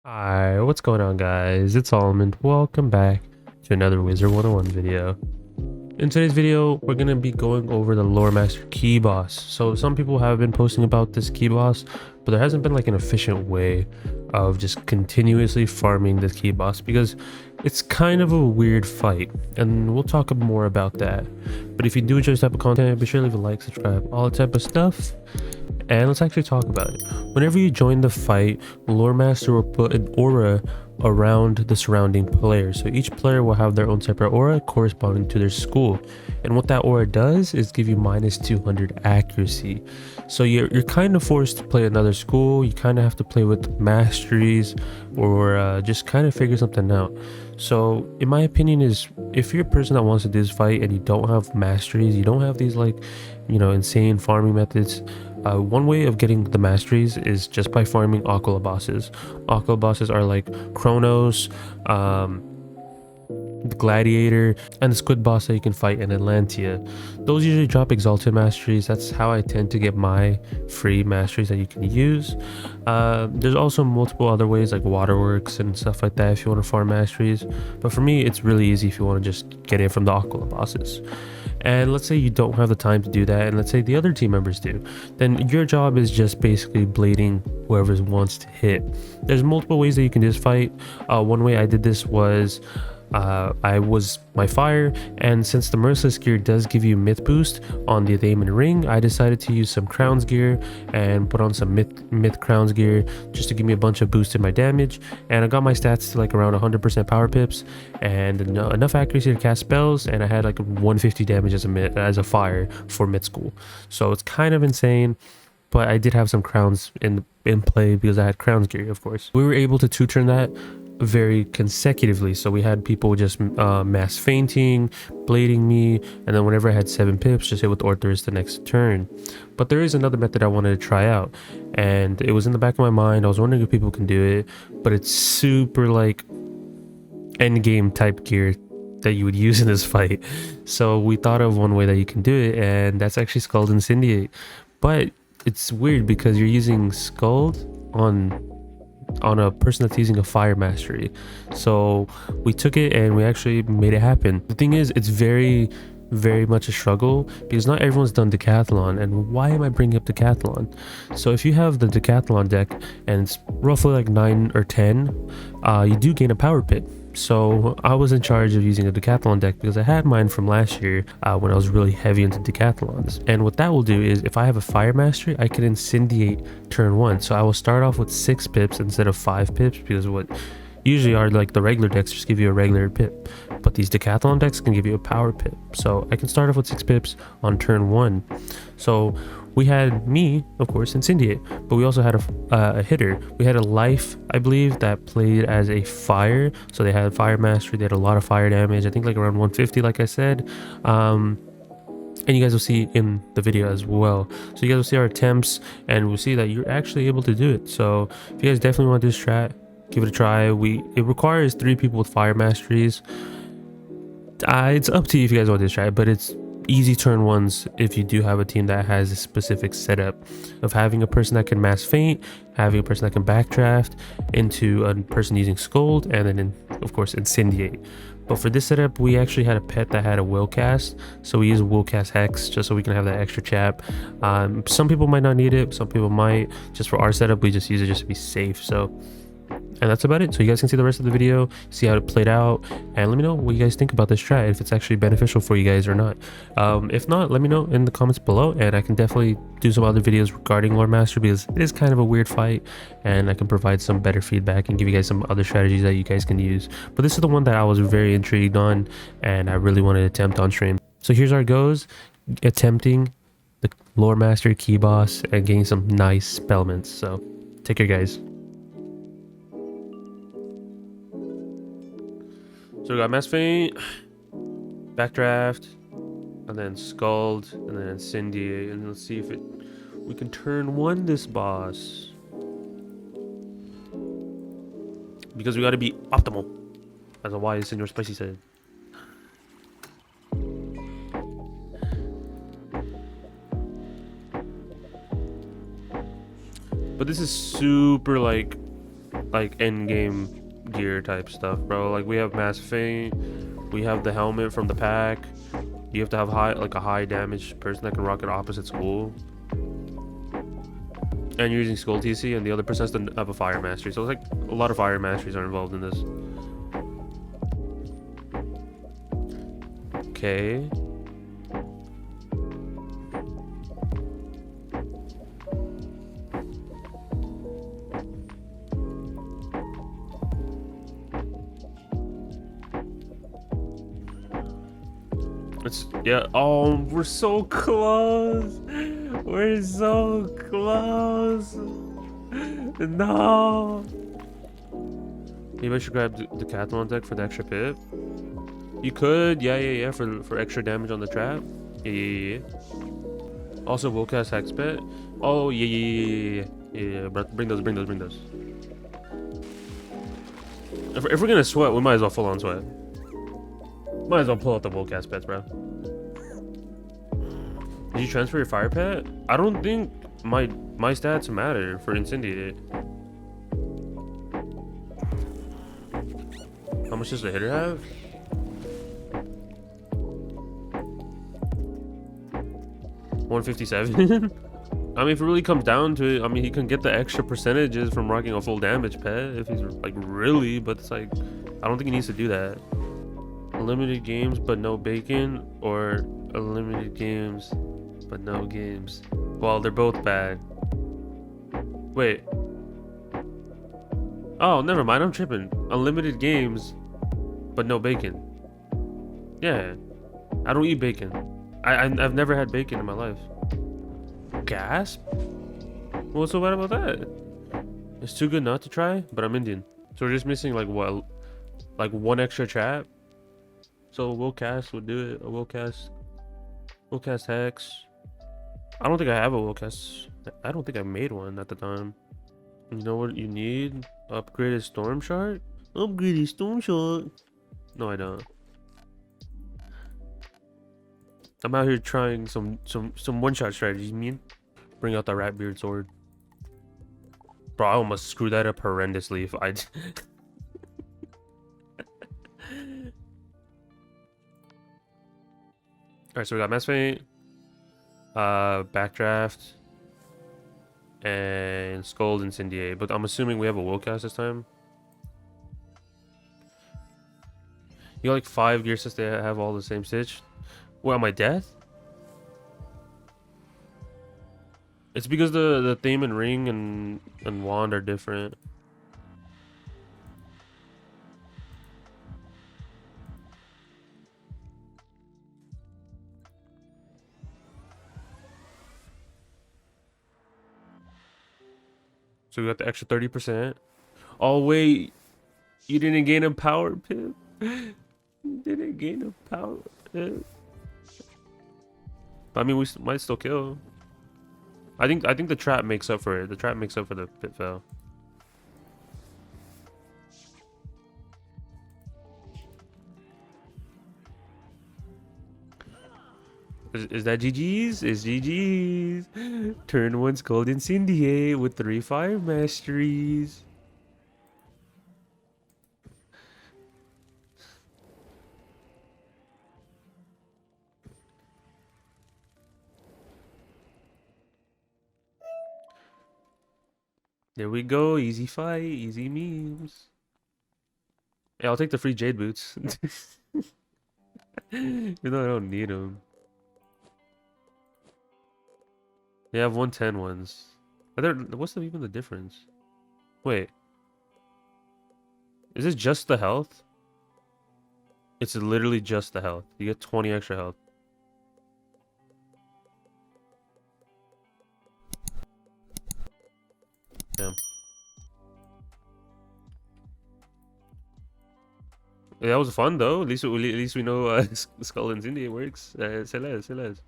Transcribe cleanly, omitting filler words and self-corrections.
Hi, what's going on guys? It's Almond. Welcome back to another Wizard101 video. In today's video, we're going to be going over the Loremagus key boss. So some people have been posting about this key boss, but there hasn't been like an efficient way of just continuously farming this key boss because it's kind of a weird fight, and we'll talk more about that. But if you do enjoy this type of content, be sure to leave a like, subscribe, all that type of stuff. And let's actually talk about it. Whenever you join the fight, Loremaster will put an aura around the surrounding players. So each player will have their own separate aura corresponding to their school. And what that aura does is give you minus 200 accuracy. So you're kind of forced to play another school. You kind of have to play with masteries or just kind of figure something out. So in my opinion is, if you're a person that wants to do this fight and you don't have masteries, you don't have these insane farming methods, one way of getting the masteries is just by farming aqua bosses. Aqua bosses are like Kronos, the Gladiator, and the Squid boss that you can fight in Atlantia. Those usually drop exalted masteries. That's how I tend to get my free masteries that you can use. There's also multiple other ways like waterworks and stuff like that if you want to farm masteries, but for me it's really easy if you want to just get it from the aqua bosses. And let's say you don't have the time to do that, and let's say the other team members do, then your job is just basically blading whoever wants to hit. There's multiple ways that you can do this fight. One way I did this was I was my fire, and since the merciless gear does give you myth boost on the Daemon ring, I decided to use some crowns gear and put on some myth crowns gear just to give me a bunch of boost in my damage, and I got my stats to like around 100% power pips and enough accuracy to cast spells, and I had like 150 damage as a fire for mid school. So it's kind of insane, but I did have some crowns in play because I had crowns gear. Of course, we were able to two-turn that very consecutively. So we had people just mass fainting, blading me, and then whenever I had 7 pips, just hit with Orthrus the next turn. But there is another method I wanted to try out, and it was in the back of my mind. I was wondering if people can do it, but it's super like end game type gear that you would use in this fight. So we thought of one way that you can do it, and that's actually Scald Incendiate. But it's weird because you're using Scald on a person that's using a fire mastery. So we took it and we actually made it happen. The thing is, it's very much a struggle because not everyone's done decathlon. And why am I bringing up decathlon? So if you have the decathlon deck and it's roughly like 9 or 10, you do gain a power pit. So I was in charge of using a decathlon deck because I had mine from last year when I was really heavy into decathlons. And what that will do is, if I have a fire mastery, I can incendiate turn 1. So I will start off with 6 pips instead of 5 pips, because what usually are like the regular decks just give you a regular pip, but these decathlon decks can give you a power pip. So I can start off with 6 pips on turn 1. So we had me, of course, Incendiate, but we also had a hitter. We had a life, I believe, that played as a fire. So they had fire mastery. They had a lot of fire damage. I think like around 150, like I said. And you guys will see in the video as well. So you guys will see our attempts, and we'll see that you're actually able to do it. So if you guys definitely want to do this strat, give it a try. It requires 3 people with fire masteries. It's up to you if you guys want to try it, but it's easy turn 1s if you do have a team that has a specific setup of having a person that can mass faint, having a person that can backdraft into a person using Scold, and then of course Incendiate. But for this setup, we actually had a pet that had a will cast, so we use will cast Hex just so we can have that extra chap. Some people might not need it, some people might. Just for our setup, we just use it just to be safe. And that's about it. So you guys can see the rest of the video, see how it played out, and let me know what you guys think about this strat, if it's actually beneficial for you guys or not. If not, let me know in the comments below, and I can definitely do some other videos regarding Loremaster, because it is kind of a weird fight, and I can provide some better feedback and give you guys some other strategies that you guys can use. But this is the one that I was very intrigued on, and I really wanted to attempt on stream. So here's our goes, attempting the Loremaster key boss and getting some nice spellments. So take care, guys. So we got Mass Faint, Backdraft, and then Scald, and then Incendiate, and let's see if we can turn 1 this boss. Because we gotta be optimal, as a wise Senor Spicy said. But this is super like like end game gear type stuff, bro. Like we have mass feint, we have the helmet from the pack. You have to have a high damage person that can rock at opposite school. And you're using Skull TC, and the other person has to have a fire mastery. So it's like a lot of fire masteries are involved in this. Okay. Yeah. Oh, we're so close. We're so close. No. Maybe I should grab the Decathlon deck for the extra pip. You could, yeah, for extra damage on the trap. Yeah. Also, we'll cast Hexbet. Oh, yeah. Bring those. If we're gonna sweat, we might as well full on sweat. Might as well pull out the Volcast pets, bro. Did you transfer your fire pet? I don't think my stats matter for Incendiate. How much does the hitter have? $157. I mean, if it really comes down to it, I mean, he can get the extra percentages from rocking a full damage pet if he's like really, but it's like, I don't think he needs to do that. Limited games but no bacon, or unlimited games but no games. Well, they're both bad. Wait. Oh, never mind. I'm tripping. Unlimited games but no bacon. Yeah. I don't eat bacon. I've never had bacon in my life. Gasp? What's so bad about that? It's too good not to try, but I'm Indian. So we're just missing like what? Like one extra trap? So we'll cast, we'll do it. We'll cast Hex. I don't think I have a will cast. I don't think I made one at the time. You know what you need? Upgraded Storm Shard? Upgraded Storm Shard? No, I don't. I'm out here trying some one-shot strategies, you mean? Bring out the Ratbeard sword. Bro, I almost screwed that up horrendously if I... Alright, so we got Mass Feint, Backdraft, and Scold Incendiate. But I'm assuming we have a will cast this time. You got like 5 gear sets that have all the same stitch. Well, my death? It's because the theme and ring and wand are different. So we got the extra 30%. Oh wait, you didn't gain a power pip. You didn't gain a power pip. I mean, we might still kill. I think the trap makes up for it. The trap makes up for the pit fail. Is that GG's? It's GG's. Turn 1 Scold Incendiate with 3 fire masteries. There we go. Easy fight. Easy memes. Yeah, I'll take the free Jade boots. Even though I don't need them. They have 110 ones. What's even the difference? Wait. Is this just the health? It's literally just the health. You get 20 extra health. Damn. That was fun though. At least we know Skull and Incendiate works. C'est les.